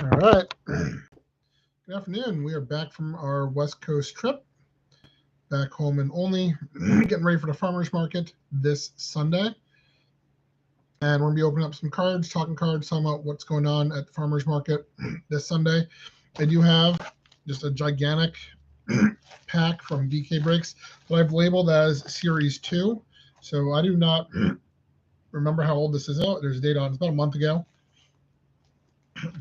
All right. Good afternoon. We are back from our West Coast trip, back home and only, getting ready for the farmers market this Sunday. And we're going to be opening up some cards, talking cards, talking about what's going on at the farmers market this Sunday. I do have just a gigantic pack from DK Breaks that I've labeled as Series 2. So I do not remember how old this is. Oh, there's a date on it. It's about a month ago.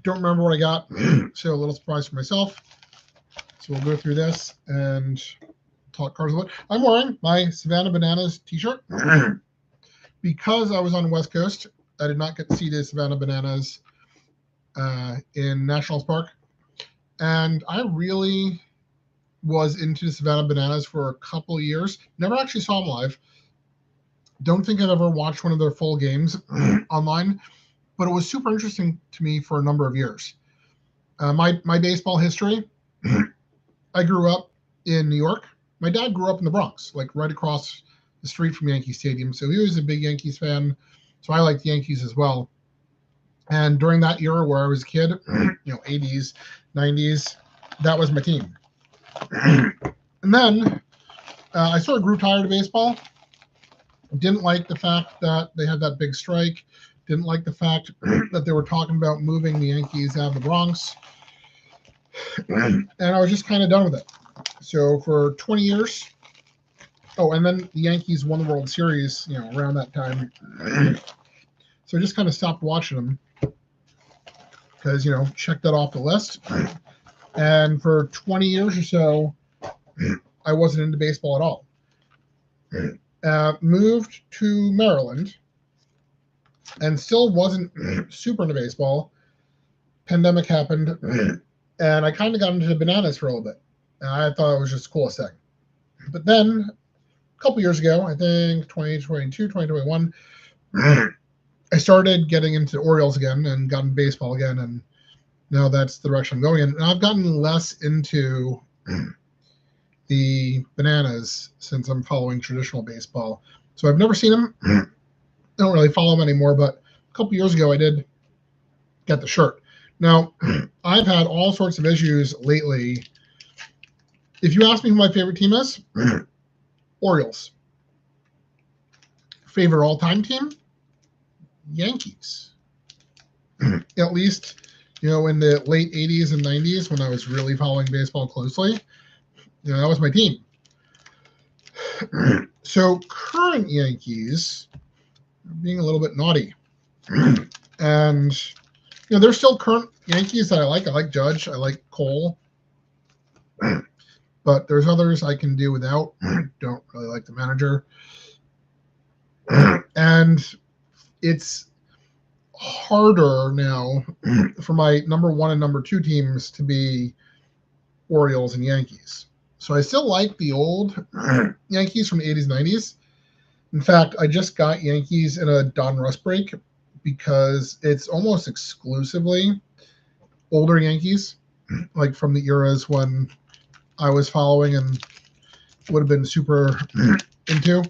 Don't remember what I got, so a little surprise for myself. So we'll go through this and talk cards a little. I'm wearing my Savannah Bananas t-shirt because I was on the West Coast. I did not get to see the Savannah Bananas in Nationals Park, and I really was into the Savannah Bananas for a couple of years. Never actually saw them live. Don't think I've ever watched one of their full games online, but it was super interesting to me for a number of years. My baseball history, I grew up in New York. My dad grew up in the Bronx, like right across the street from Yankee Stadium. So he was a big Yankees fan. So I liked the Yankees as well. And during that era where I was a kid, 80s, 90s, that was my team. And then I sort of grew tired of baseball. Didn't like the fact that they had that big strike. Didn't like the fact that they were talking about moving the Yankees out of the Bronx. And I was just kind of done with it. So for 20 years, and then the Yankees won the World Series, around that time. So I just kind of stopped watching them because, check that off the list. And for 20 years or so, I wasn't into baseball at all. Moved to Maryland and still wasn't super into baseball. Pandemic happened, and I kind of got into the bananas for a little bit. And I thought it was just the coolest thing. But then a couple years ago, I think 2022, 2021, I started getting into Orioles again and got into baseball again, and now that's the direction I'm going in. And I've gotten less into the bananas since I'm following traditional baseball. So I've never seen them. I don't really follow them anymore, but a couple years ago I did get the shirt. Now, I've had all sorts of issues lately. If you ask me who my favorite team is, Orioles. Favorite all-time team? Yankees. At least, in the late 80s and 90s when I was really following baseball closely, that was my team. So current Yankees are being a little bit naughty. And, there's still current Yankees that I like. I like Judge. I like Cole. But there's others I can do without. Don't really like the manager. And it's harder now for my number one and number two teams to be Orioles and Yankees. So I still like the old Yankees from the 80s, 90s. In fact, I just got Yankees in a Don Russ break because it's almost exclusively older Yankees, like from the eras when I was following and would have been super into.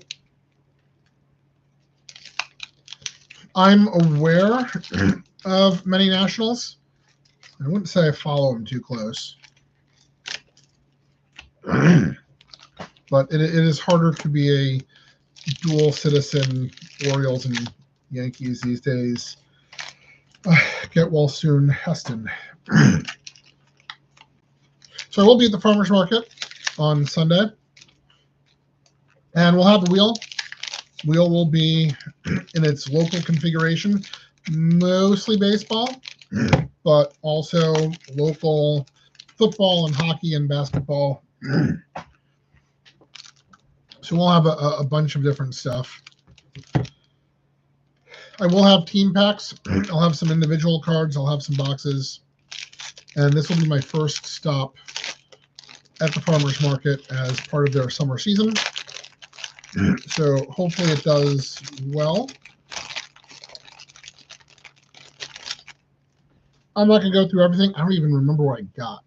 I'm aware of many Nationals. I wouldn't say I follow them too close. But it is harder to be a dual citizen Orioles and Yankees these days. Get well soon, Heston. So I will be at the farmers market on Sunday. And we'll have the wheel. Wheel will be in its local configuration, mostly baseball, but also local football and hockey and basketball. So we'll have a bunch of different stuff. I will have team packs. I'll have some individual cards. I'll have some boxes. And this will be my first stop at the farmers market as part of their summer season. So hopefully it does well. I'm not going to go through everything. I don't even remember what I got.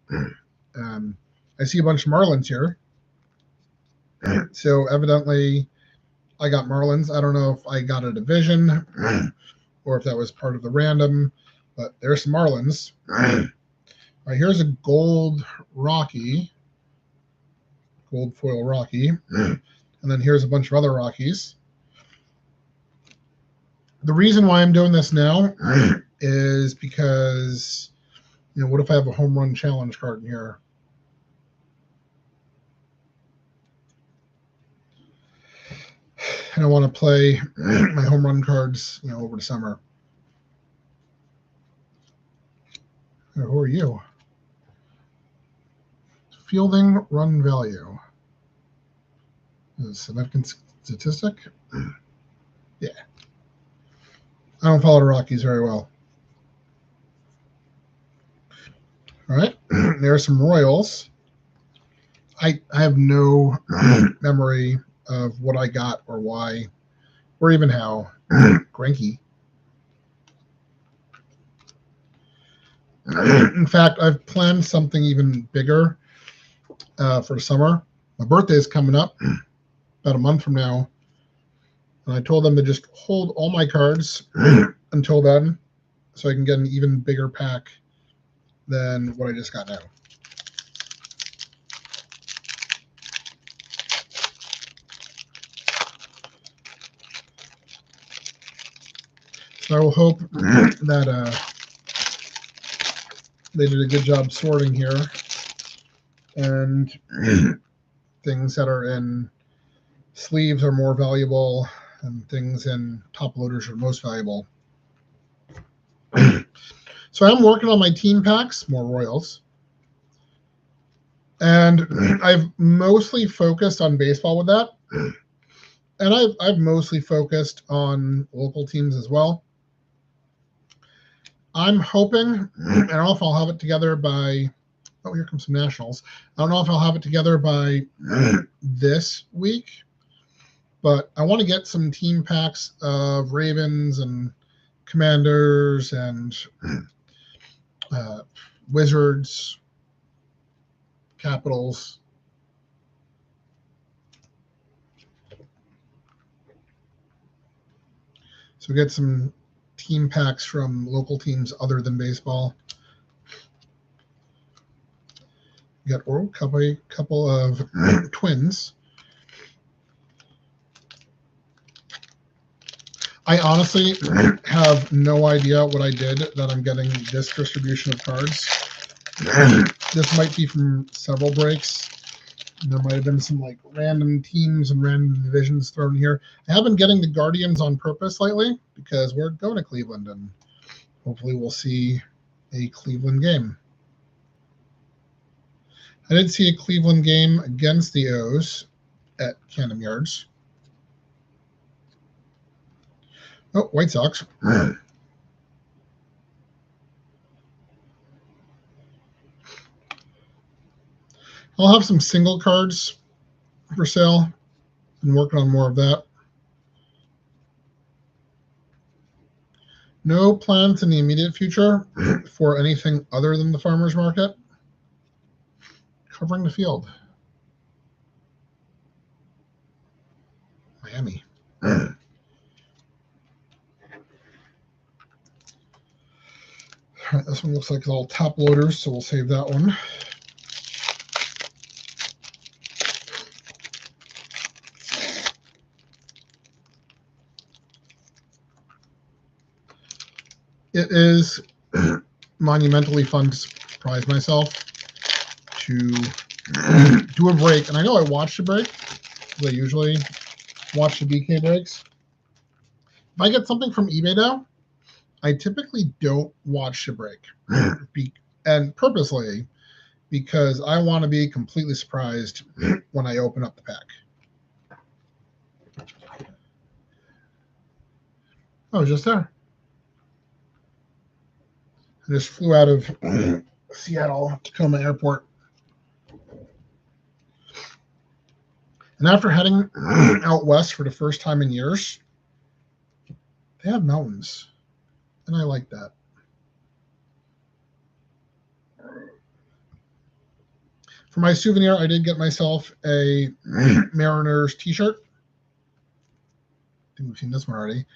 I see a bunch of Marlins here. So evidently I got Marlins. I don't know if I got a division or if that was part of the random, but there's some Marlins. All right, here's a gold Rocky, gold foil Rocky, and then here's a bunch of other Rockies. The reason why I'm doing this now is because, what if I have a home run challenge card in here? And I want to play my home run cards, over the summer. Who are you? Fielding run value. Is it a significant statistic? Yeah. I don't follow the Rockies very well. All right. There are some Royals. I have no memory of what I got or why or even how. Greinke. In fact, I've planned something even bigger for the summer. My birthday is coming up about a month from now. And I told them to just hold all my cards until then so I can get an even bigger pack than what I just got now. So I will hope that they did a good job sorting here, and things that are in sleeves are more valuable, and things in top loaders are most valuable. So I'm working on my team packs, more Royals, and I've mostly focused on baseball with that, and I've mostly focused on local teams as well. I'm hoping, I don't know if I'll have it together by, oh, here comes some Nationals. I don't know if I'll have it together by this week, but I want to get some team packs of Ravens and Commanders and Wizards, Capitals. So get some team packs from local teams other than baseball. Got a couple of Twins. I honestly have no idea what I did that I'm getting this distribution of cards. This might be from several breaks. There might have been some random teams and random divisions thrown here. I have been getting the Guardians on purpose lately because we're going to Cleveland, and hopefully we'll see a Cleveland game. I did see a Cleveland game against the O's at Camden Yards. Oh, White Sox. I'll have some single cards for sale. Been working on more of that. No plans in the immediate future for anything other than the farmer's market. Covering the field. Miami. All right, this one looks like all top loaders, so we'll save that one. It is monumentally fun to surprise myself to do a break. And I know I watched a break, because I usually watch the BK breaks. If I get something from eBay now, I typically don't watch the break, and purposely, because I want to be completely surprised when I open up the pack. Oh, just there. I just flew out of Seattle, Tacoma Airport. And after heading out west for the first time in years, they have mountains, and I like that. For my souvenir, I did get myself a Mariners t-shirt. I think we've seen this one already.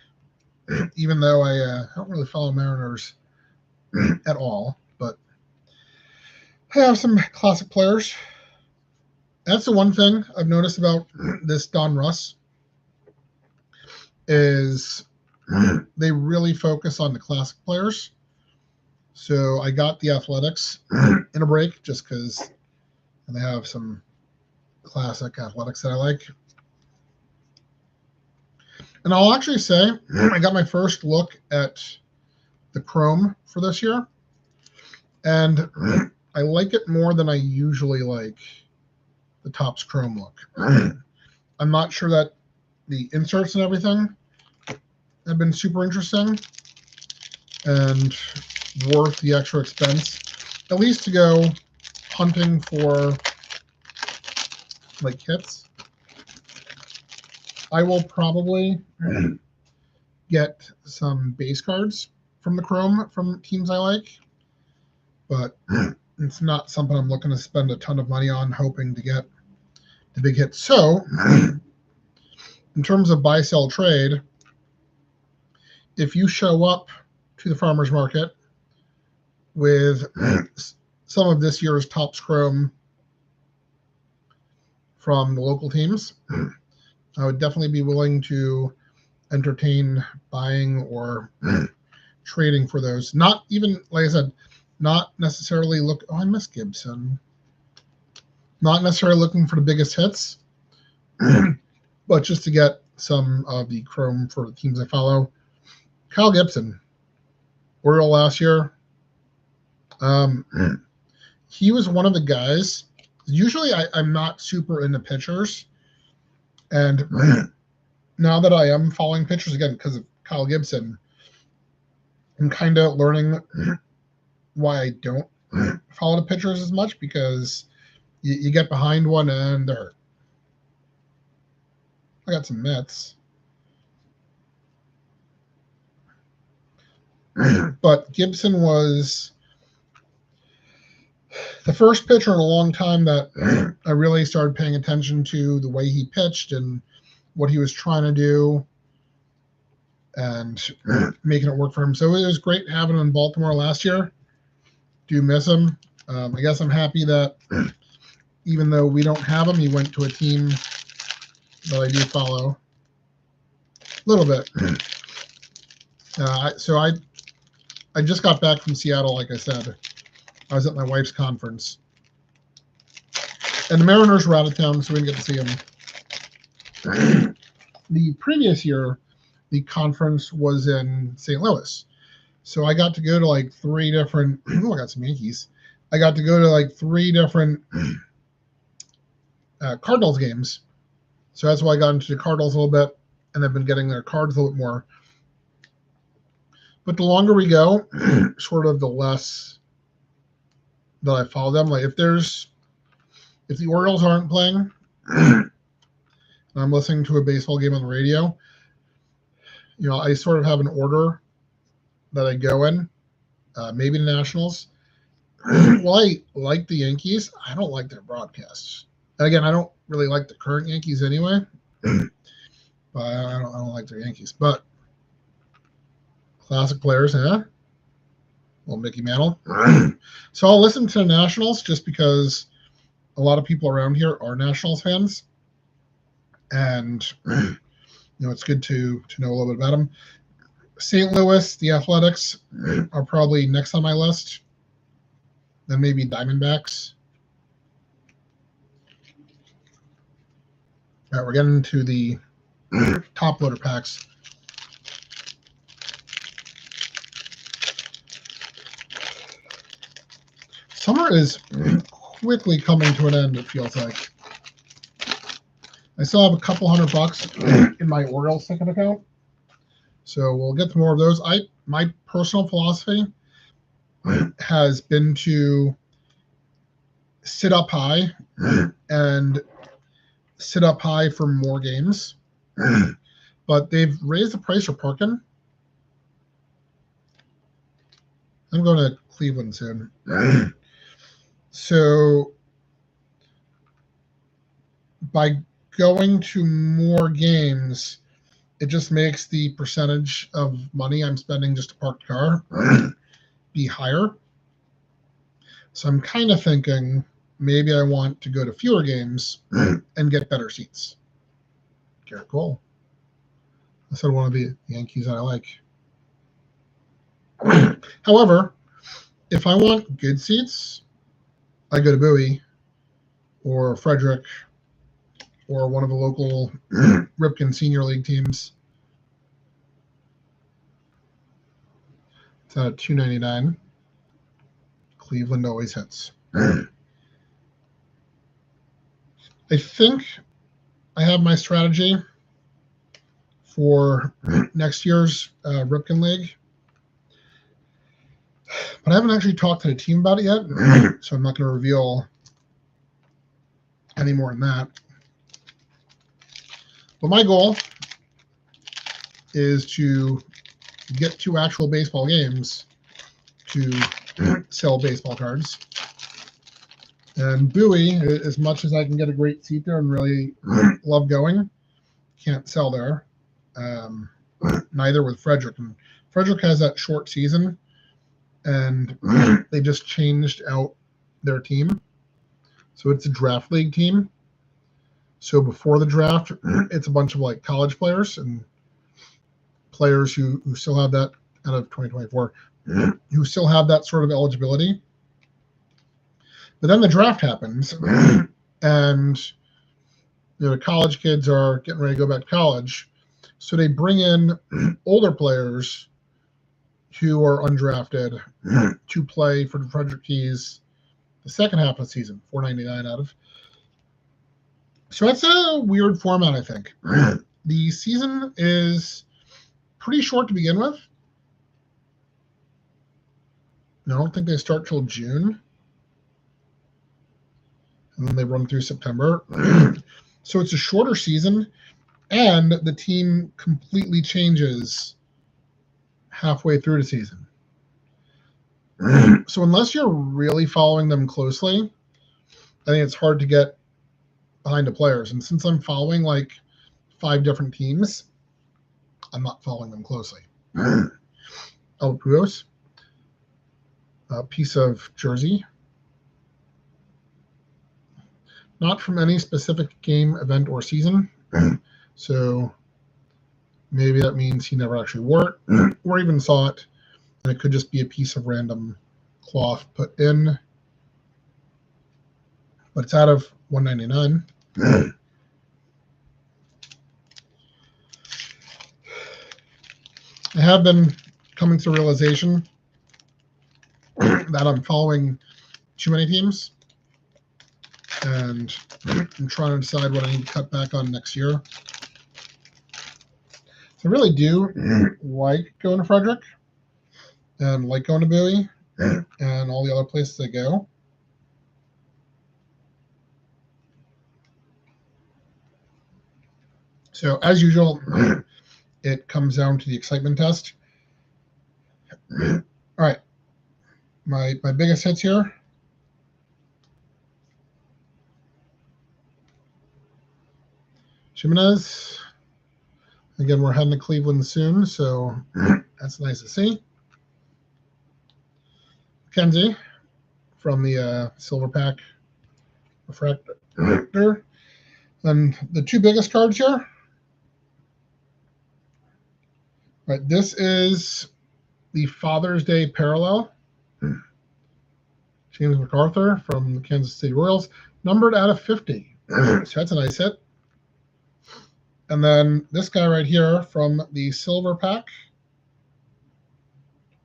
Even though I don't really follow Mariners at all, but I have some classic players. That's the one thing I've noticed about this Donruss is they really focus on the classic players. So I got the Athletics in a break just because they have some classic Athletics that I like. And I'll actually say I got my first look at the Chrome for this year, and I like it more than I usually like the Topps Chrome look. I'm not sure that the inserts and everything have been super interesting and worth the extra expense, at least to go hunting for like hits. I will probably get some base cards from the Chrome from teams I like, but it's not something I'm looking to spend a ton of money on hoping to get the big hit. So in terms of buy, sell, trade, if you show up to the farmer's market with some of this year's Topps Chrome from the local teams, I would definitely be willing to entertain buying or trading for those. Not even, like I said, not necessarily look. Oh, I miss Gibson. Not necessarily looking for the biggest hits, but just to get some of the Chrome for the teams I follow. Kyle Gibson, Oriole last year. He was one of the guys. Usually, I'm not super into pitchers, and now that I am following pitchers again because of Kyle Gibson, I'm kind of learning why I don't follow the pitchers as much, because you get behind one and they're hurt. I got some Mets. But Gibson was the first pitcher in a long time that I really started paying attention to the way he pitched and what he was trying to do and making it work for him. So it was great having him in Baltimore last year. Do miss him. I guess I'm happy that even though we don't have him, he went to a team that I do follow a little bit. So I just got back from Seattle, like I said. I was at my wife's conference. And the Mariners were out of town, so we didn't get to see them. The previous year, the conference was in St. Louis. So I got to go to like 3 different – oh, I got some Yankees. I got to go to like 3 different Cardinals games. So that's why I got into the Cardinals a little bit, and I've been getting their cards a little bit more. But the longer we go, sort of the less that I follow them. Like if the Orioles aren't playing and I'm listening to a baseball game on the radio, you know, I sort of have an order that I go in. Maybe the Nationals. Well, I like the Yankees. I don't like their broadcasts. And again, I don't really like the current Yankees anyway. But I don't like their Yankees. But classic players, yeah. Well, Mickey Mantle. So I'll listen to the Nationals just because a lot of people around here are Nationals fans. And, you know, it's good to know a little bit about them. St. Louis, the Athletics are probably next on my list. Then maybe Diamondbacks. All right, we're getting into the top loader packs. Summer is quickly coming to an end, it feels like. I still have a couple $100 in my Orioles ticket account. So we'll get to more of those. My personal philosophy has been to sit up high and sit up high for more games. But they've raised the price for Parkin. I'm going to Cleveland soon. So by going to more games, it just makes the percentage of money I'm spending just to park the car be higher. So I'm kind of thinking maybe I want to go to fewer games and get better seats. Garrett Cole. I said one of the Yankees that I like. However, if I want good seats, I go to Bowie or Frederick or one of the local Ripken Senior League teams. It's at $2.99. Cleveland always hits. I think I have my strategy for next year's Ripken League, but I haven't actually talked to the team about it yet, so I'm not going to reveal any more than that. But my goal is to get to actual baseball games to sell baseball cards. And Bowie, as much as I can get a great seat there and really love going, can't sell there. Neither with Frederick. And Frederick has that short season, and they just changed out their team. So it's a draft league team. So before the draft, it's a bunch of like college players and players who still have that out of 2024, who still have that sort of eligibility. But then the draft happens, and the college kids are getting ready to go back to college. So they bring in older players who are undrafted to play for the Frederick Keys the second half of the season, $4.99 out of. So that's a weird format, I think. The season is pretty short to begin with. I don't think they start till June. And then they run through September. So it's a shorter season, and the team completely changes halfway through the season. So unless you're really following them closely, I think it's hard to get behind the players. And since I'm following like 5 different teams, I'm not following them closely. Albert Pujols, a piece of jersey. Not from any specific game, event, or season. So maybe that means he never actually wore it or even saw it. And it could just be a piece of random cloth put in. But it's out of $1.99. I have been coming to the realization that I'm following too many teams. And I'm trying to decide what I need to cut back on next year. So I really do like going to Frederick and like going to Bowie and all the other places I go. So as usual, it comes down to the excitement test. All right. My biggest hits here. Jimenez. Again, we're heading to Cleveland soon, so that's nice to see. McKenzie from the Silver Pack Refractor. And the 2 biggest cards here. Right, this is the Father's Day parallel. James MacArthur from the Kansas City Royals, numbered out of 50. So that's a nice hit. And then this guy right here from the Silver Pack.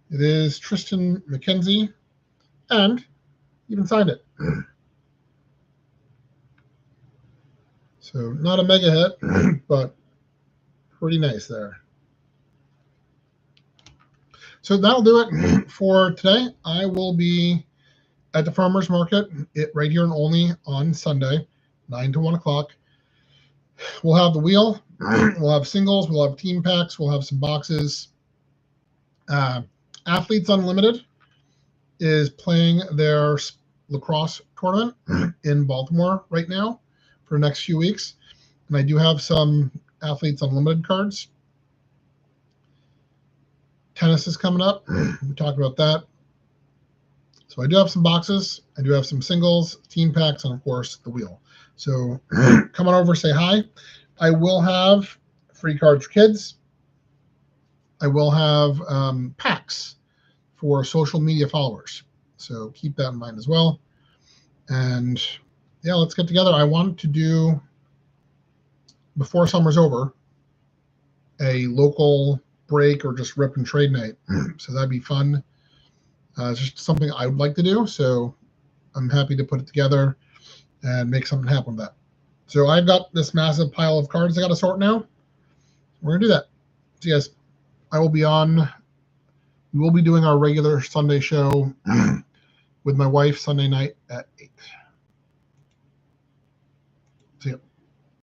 It is Tristan McKenzie, and even signed it. So not a mega hit, but pretty nice there. So that'll do it for today. I will be at the farmers market right here in Olney on Sunday, 9 to 1 o'clock. We'll have the wheel. We'll have singles. We'll have team packs. We'll have some boxes. Athletes Unlimited is playing their lacrosse tournament in Baltimore right now for the next few weeks. And I do have some Athletes Unlimited cards. Tennis is coming up. We talked about that. So I do have some boxes. I do have some singles, team packs, and of course the wheel. So come on over, say hi. I will have free cards for kids. I will have packs for social media followers. So keep that in mind as well. And yeah, let's get together. I want to do, before summer's over, a local break or just rip and trade night. So that'd be fun. It's just something I would like to do. So I'm happy to put it together and make something happen with that. So I've got this massive pile of cards I got to sort now. We're going to do that. So yes, I will be on. We will be doing our regular Sunday show with my wife Sunday night at 8. See you.